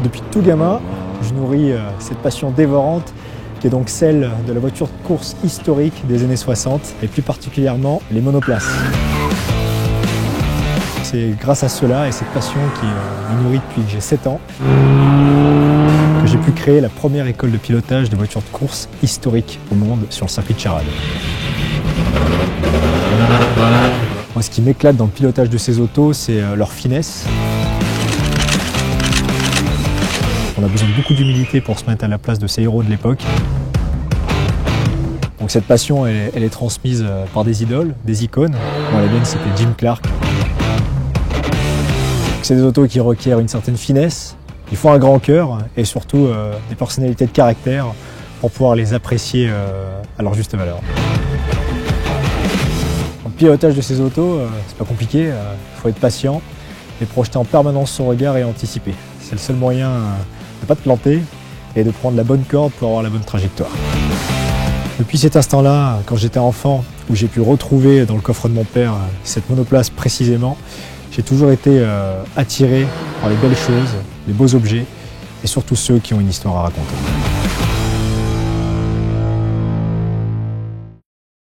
Depuis tout gamin, je nourris cette passion dévorante qui est donc celle de la voiture de course historique des années 60 et plus particulièrement les monoplaces. C'est grâce à cela et cette passion qui me nourrit depuis que j'ai 7 ans que j'ai pu créer la première école de pilotage de voitures de course historique au monde sur le circuit de Charade. Moi, ce qui m'éclate dans le pilotage de ces autos, c'est leur finesse. On a besoin de beaucoup d'humilité pour se mettre à la place de ces héros de l'époque. Donc cette passion, elle est transmise par des idoles, des icônes. Moi, la mienne, c'était Jim Clark. C'est des autos qui requièrent une certaine finesse, il faut un grand cœur et surtout des personnalités de caractère pour pouvoir les apprécier à leur juste valeur. Le pilotage de ces autos, c'est pas compliqué, il faut être patient et projeter en permanence son regard et anticiper. C'est le seul moyen de ne pas te planter et de prendre la bonne corde pour avoir la bonne trajectoire. Depuis cet instant-là, quand j'étais enfant, où j'ai pu retrouver dans le coffre de mon père cette monoplace précisément, j'ai toujours été attiré par les belles choses, les beaux objets et surtout ceux qui ont une histoire à raconter.